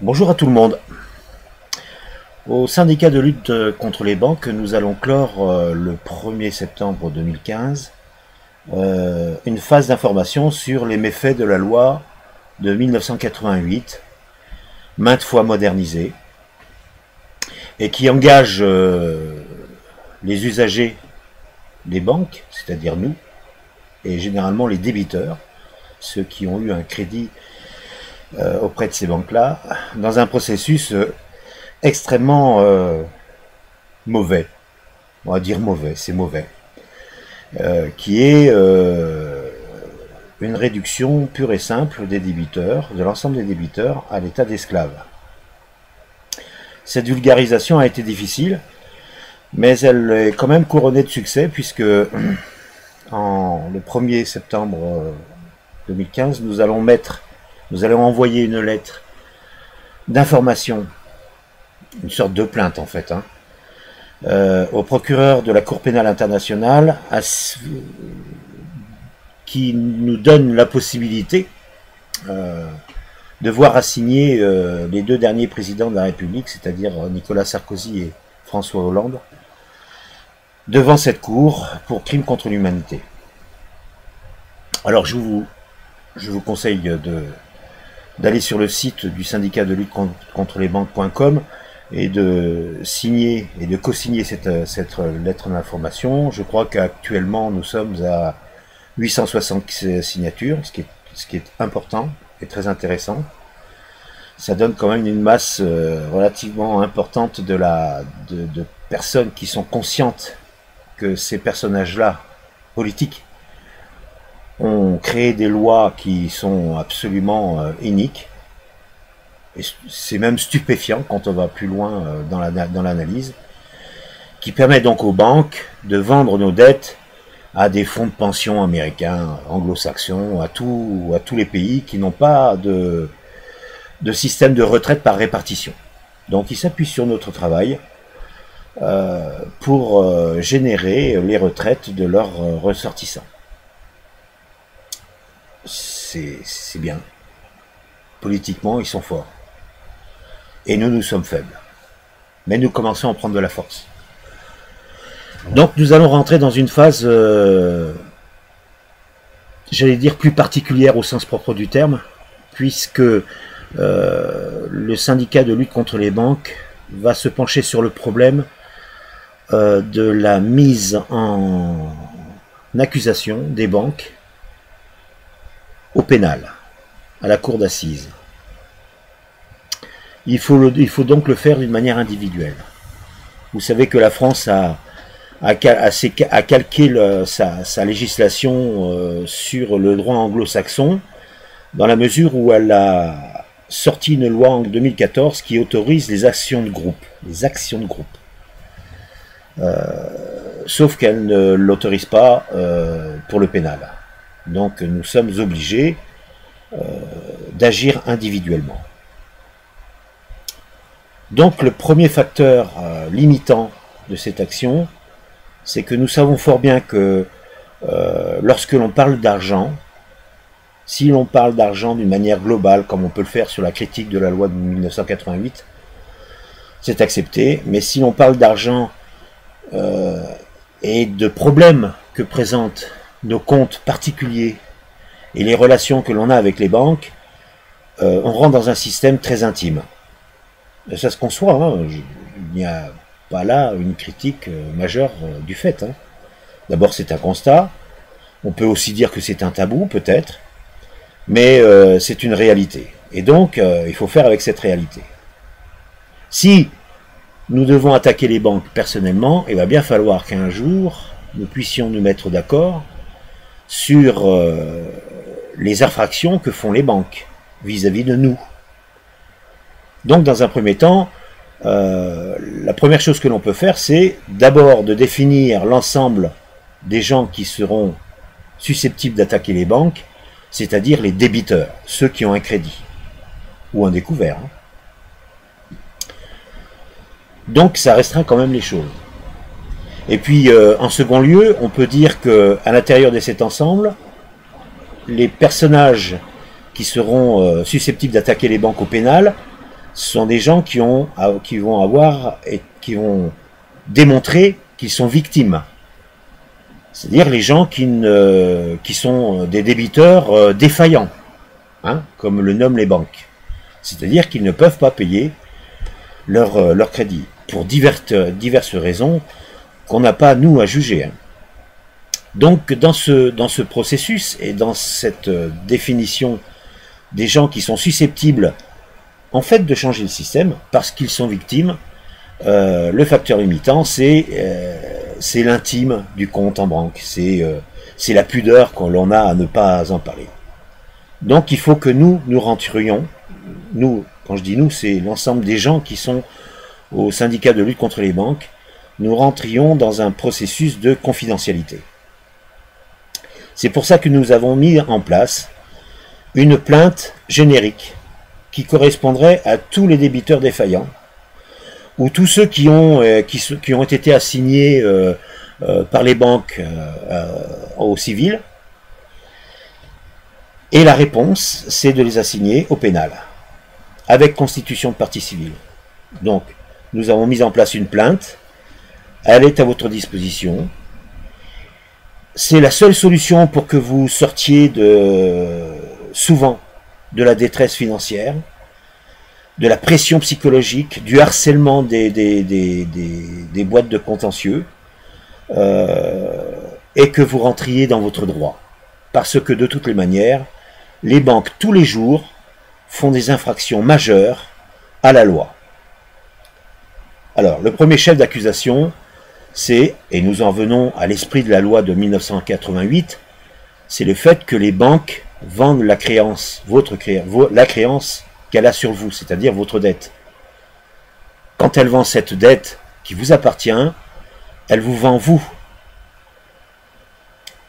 Bonjour à tout le monde. Au syndicat de lutte contre les banques, nous allons clore le 1er septembre 2015 une phase d'information sur les méfaits de la loi de 1988, maintes fois modernisée, et qui engage les usagers des banques, c'est-à-dire nous, et généralement les débiteurs, ceux qui ont eu un crédit auprès de ces banques-là, dans un processus extrêmement mauvais, on va dire mauvais, c'est mauvais, qui est une réduction pure et simple des débiteurs, de l'ensemble des débiteurs, à l'état d'esclaves. Cette vulgarisation a été difficile, mais elle est quand même couronnée de succès, puisque le 1er septembre 2015, nous allons envoyer une lettre d'information, une sorte de plainte en fait, au procureur de la Cour pénale internationale, qui nous donne la possibilité de voir assigner les deux derniers présidents de la République, c'est-à-dire Nicolas Sarkozy et François Hollande, devant cette cour pour crime contre l'humanité. Alors je vous conseille d'aller sur le site du syndicat de lutte contre les banques.com et de signer et de co-signer cette lettre d'information. Je crois qu'actuellement nous sommes à 860 signatures, ce qui est important et très intéressant. Ça donne quand même une masse relativement importante de personnes qui sont conscientes que ces personnages-là, politiques, ont créé des lois qui sont absolument iniques. Et c'est même stupéfiant quand on va plus loin dans l'analyse, qui permet donc aux banques de vendre nos dettes à des fonds de pension américains, anglo-saxons, à tous les pays qui n'ont pas de système de retraite par répartition. Donc ils s'appuient sur notre travail pour générer les retraites de leurs ressortissants. C'est bien. Politiquement, ils sont forts. Et nous sommes faibles. Mais nous commençons à prendre de la force. Donc nous allons rentrer dans une phase, j'allais dire, plus particulière au sens propre du terme, puisque le syndicat de lutte contre les banques va se pencher sur le problème de la mise en accusation des banques au pénal, à la cour d'assises. Il faut donc le faire d'une manière individuelle. Vous savez que la France a calqué sa législation sur le droit anglo-saxon, dans la mesure où elle a sorti une loi en 2014 qui autorise les actions de groupe. Sauf qu'elle ne l'autorise pas pour le pénal. Donc nous sommes obligés d'agir individuellement. Donc le premier facteur limitant de cette action, c'est que nous savons fort bien que lorsque l'on parle d'argent, si l'on parle d'argent d'une manière globale, comme on peut le faire sur la critique de la loi de 1988, c'est accepté, mais si l'on parle d'argent et de problèmes que présentent nos comptes particuliers et les relations que l'on a avec les banques, on rentre dans un système très intime. Et ça se conçoit, hein. Il n'y a pas là une critique majeure du fait. Hein. D'abord c'est un constat, on peut aussi dire que c'est un tabou peut-être, mais c'est une réalité. Et donc il faut faire avec cette réalité. Si nous devons attaquer les banques personnellement, il va bien falloir qu'un jour nous puissions nous mettre d'accord sur les infractions que font les banques vis-à-vis de nous. Donc dans un premier temps, la première chose que l'on peut faire, c'est d'abord de définir l'ensemble des gens qui seront susceptibles d'attaquer les banques, c'est-à-dire les débiteurs, ceux qui ont un crédit, ou un découvert. Donc ça restreint quand même les choses. Et puis en second lieu, on peut dire qu'à l'intérieur de cet ensemble, les personnages qui seront susceptibles d'attaquer les banques au pénal ce sont des gens qui vont avoir et qui vont démontrer qu'ils sont victimes. C'est-à-dire les gens qui sont des débiteurs défaillants, hein, comme le nomment les banques. C'est-à-dire qu'ils ne peuvent pas payer leur crédit, pour diverses raisons qu'on n'a pas, nous, à juger. Hein. Donc, dans ce processus et dans cette définition des gens qui sont susceptibles, en fait, de changer le système, parce qu'ils sont victimes, le facteur limitant, c'est l'intime du compte en banque, c'est la pudeur que l'on a à ne pas en parler. Donc il faut que nous rentrions, nous, quand je dis nous, c'est l'ensemble des gens qui sont au syndicat de lutte contre les banques, nous rentrions dans un processus de confidentialité. C'est pour ça que nous avons mis en place une plainte générique qui correspondrait à tous les débiteurs défaillants, ou tous ceux qui ont été assignés par les banques au civil. Et la réponse, c'est de les assigner au pénal, avec constitution de partie civile. Donc, nous avons mis en place une plainte, elle est à votre disposition. C'est la seule solution pour que vous sortiez souvent de la détresse financière, de la pression psychologique, du harcèlement des boîtes de contentieux, et que vous rentriez dans votre droit. Parce que de toutes les manières, les banques tous les jours font des infractions majeures à la loi. Alors, le premier chef d'accusation, c'est, et nous en venons à l'esprit de la loi de 1988, c'est le fait que les banques vendent la créance, la créance qu'elle a sur vous, c'est-à-dire votre dette. Quand elle vend cette dette qui vous appartient, elle vous vend vous.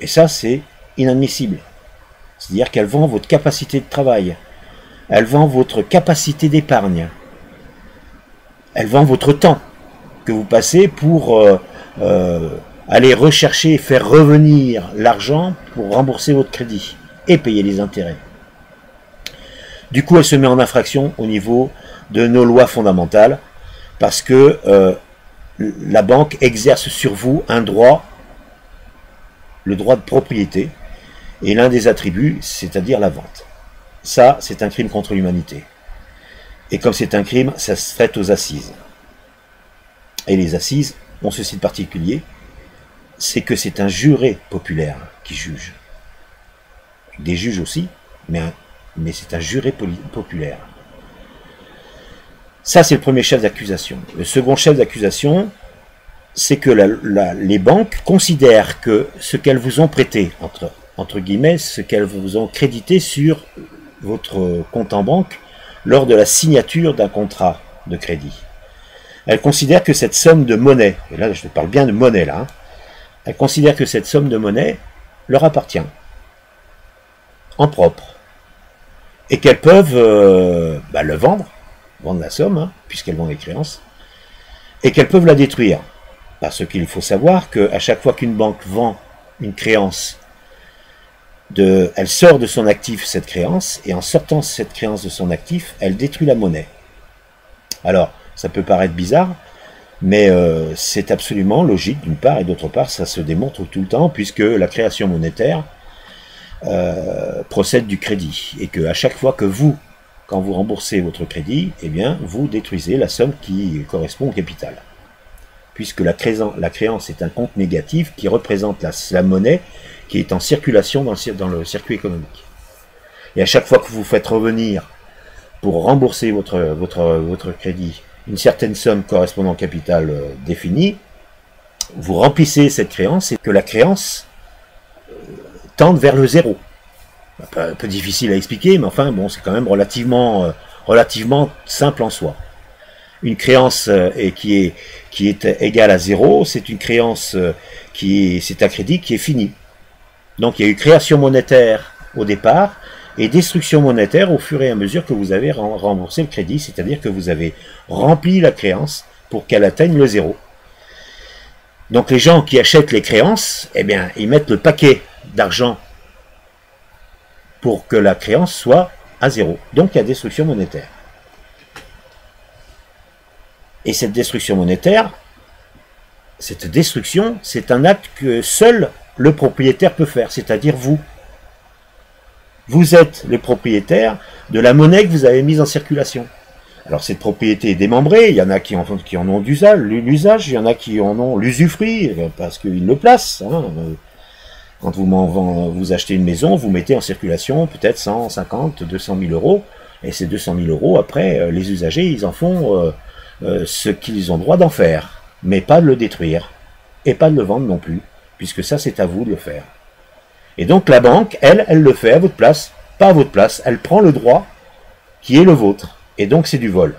Et ça, c'est inadmissible. C'est-à-dire qu'elle vend votre capacité de travail. Elle vend votre capacité d'épargne. Elle vend votre temps que vous passez pour aller rechercher et faire revenir l'argent pour rembourser votre crédit et payer les intérêts. Du coup, elle se met en infraction au niveau de nos lois fondamentales parce que la banque exerce sur vous un droit, le droit de propriété, et l'un des attributs, c'est-à-dire la vente. Ça, c'est un crime contre l'humanité. Et comme c'est un crime, ça se traite aux assises. Et les assises ont ceci de particulier, c'est que c'est un juré populaire qui juge. Des juges aussi, mais c'est un juré populaire. Ça, c'est le premier chef d'accusation. Le second chef d'accusation, c'est que les banques considèrent que ce qu'elles vous ont prêté, entre guillemets, ce qu'elles vous ont crédité sur votre compte en banque lors de la signature d'un contrat de crédit. Elles considèrent que cette somme de monnaie, et là je parle bien de monnaie là, hein, elles considèrent que cette somme de monnaie leur appartient, en propre, et qu'elles peuvent le vendre la somme, hein, puisqu'elles vendent les créances, et qu'elles peuvent la détruire. Parce qu'il faut savoir qu'à chaque fois qu'une banque vend une créance, elle sort de son actif cette créance, et en sortant cette créance de son actif, elle détruit la monnaie. Alors, ça peut paraître bizarre, mais c'est absolument logique d'une part, et d'autre part, ça se démontre tout le temps, puisque la création monétaire procède du crédit, et qu'à chaque fois que quand vous remboursez votre crédit, eh bien, vous détruisez la somme qui correspond au capital. Puisque la créance est un compte négatif qui représente la monnaie qui est en circulation dans le circuit économique. Et à chaque fois que vous faites revenir pour rembourser votre crédit une certaine somme correspondant au capital défini, vous remplissez cette créance et que la créance tende vers le zéro. Un peu difficile à expliquer, mais enfin bon, c'est quand même relativement simple en soi. Une créance qui est égale à zéro, c'est une créance c'est un crédit qui est fini. Donc il y a eu création monétaire au départ et destruction monétaire au fur et à mesure que vous avez remboursé le crédit, c'est-à-dire que vous avez rempli la créance pour qu'elle atteigne le zéro. Donc les gens qui achètent les créances, eh bien, ils mettent le paquet d'argent pour que la créance soit à zéro. Donc il y a destruction monétaire. Et cette destruction monétaire, cette destruction, c'est un acte que seul le propriétaire peut faire, c'est-à-dire vous. Vous êtes le propriétaire de la monnaie que vous avez mise en circulation. Alors cette propriété est démembrée, il y en a qui en ont l'usage, il y en a qui en ont l'usufruit, parce qu'ils le placent. Hein. Quand vous achetez une maison, vous mettez en circulation peut-être 150, 200 000 euros, et ces 200 000 euros, après, les usagers, ils en font ce qu'ils ont droit d'en faire, mais pas de le détruire, et pas de le vendre non plus, puisque ça c'est à vous de le faire. Et donc la banque, elle le fait à votre place, pas à votre place, elle prend le droit qui est le vôtre, et donc c'est du vol.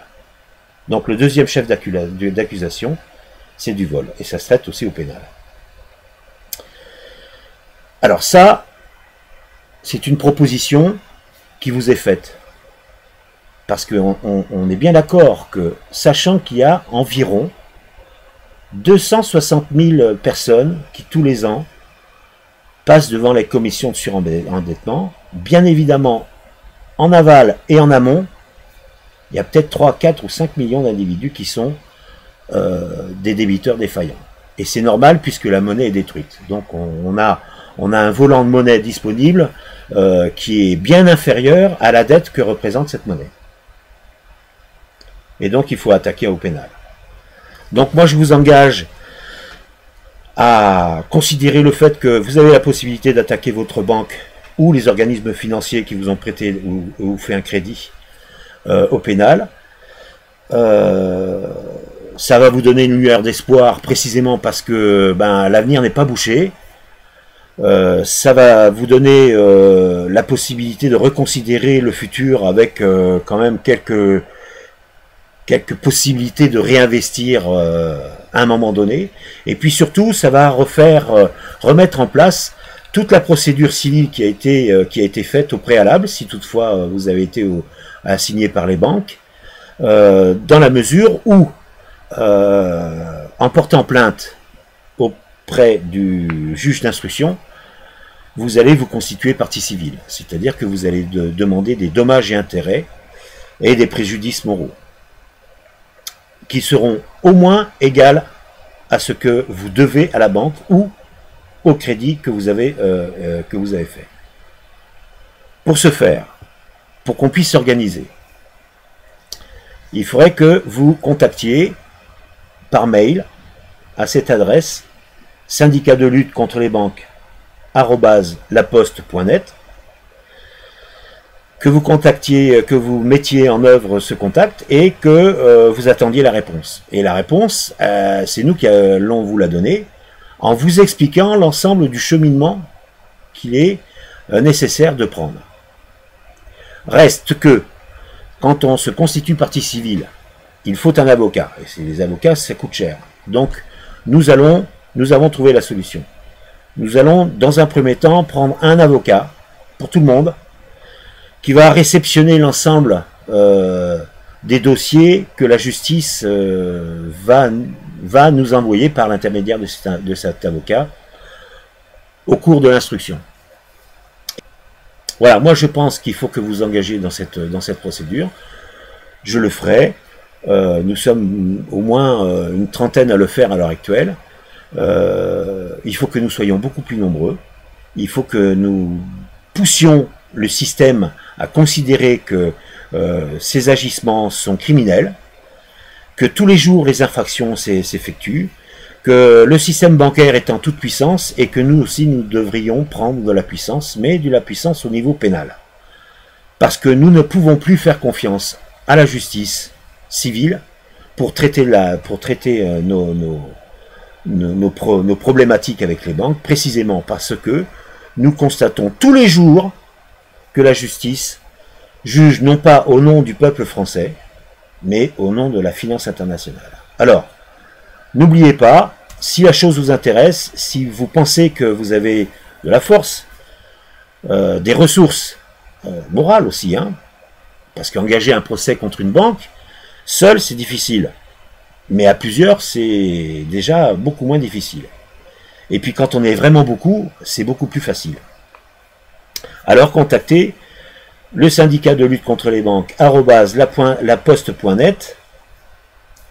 Donc le deuxième chef d'accusation, c'est du vol, et ça se traite aussi au pénal. Alors ça, c'est une proposition qui vous est faite, parce qu'on est bien d'accord que, sachant qu'il y a environ 260 000 personnes qui tous les ans passent devant les commissions de surendettement, bien évidemment, en aval et en amont, il y a peut-être 3, 4 ou 5 millions d'individus qui sont des débiteurs défaillants. Et c'est normal puisque la monnaie est détruite. Donc on a un volant de monnaie disponible qui est bien inférieur à la dette que représente cette monnaie. Et donc il faut attaquer au pénal. Donc moi je vous engage à considérer le fait que vous avez la possibilité d'attaquer votre banque ou les organismes financiers qui vous ont prêté ou fait un crédit au pénal. Ça va vous donner une lueur d'espoir précisément parce que l'avenir n'est pas bouché. Ça va vous donner la possibilité de reconsidérer le futur avec quand même quelques possibilités de réinvestir à un moment donné. Et puis surtout, ça va remettre en place toute la procédure civile qui a été faite au préalable, si toutefois vous avez été assigné par les banques, dans la mesure où, en portant plainte auprès du juge d'instruction, vous allez vous constituer partie civile. C'est-à-dire que vous allez demander des dommages et intérêts et des préjudices moraux, qui seront au moins égales à ce que vous devez à la banque ou au crédit que vous avez fait. Pour ce faire, pour qu'on puisse s'organiser, il faudrait que vous contactiez par mail à cette adresse syndicat de lutte contre les banques @laposte.net, que vous contactiez, que vous mettiez en œuvre ce contact et que vous attendiez la réponse. Et la réponse, c'est nous qui allons vous la donner en vous expliquant l'ensemble du cheminement qu'il est nécessaire de prendre. Reste que, quand on se constitue partie civile, il faut un avocat. Et les avocats, ça coûte cher. Donc, nous avons trouvé la solution. Nous allons, dans un premier temps, prendre un avocat pour tout le monde, qui va réceptionner l'ensemble des dossiers que la justice va nous envoyer par l'intermédiaire de cet avocat au cours de l'instruction. Voilà, moi je pense qu'il faut que vous engagez dans cette procédure. Je le ferai. Nous sommes au moins une trentaine à le faire à l'heure actuelle. Il faut que nous soyons beaucoup plus nombreux. Il faut que nous poussions le système à considérer que ces agissements sont criminels, que tous les jours les infractions s'effectuent, que le système bancaire est en toute puissance et que nous aussi nous devrions prendre de la puissance, mais de la puissance au niveau pénal. Parce que nous ne pouvons plus faire confiance à la justice civile pour traiter nos problématiques avec les banques, précisément parce que nous constatons tous les jours que la justice juge non pas au nom du peuple français, mais au nom de la finance internationale. Alors, n'oubliez pas, si la chose vous intéresse, si vous pensez que vous avez de la force, des ressources morales aussi, hein, parce qu'engager un procès contre une banque, seul c'est difficile, mais à plusieurs c'est déjà beaucoup moins difficile. Et puis quand on est vraiment beaucoup, c'est beaucoup plus facile. Alors contactez le syndicat de lutte contre les banques @laposte.net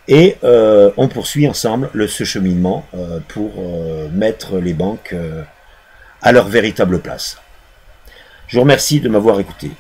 Et on poursuit ensemble ce cheminement pour mettre les banques à leur véritable place. Je vous remercie de m'avoir écouté.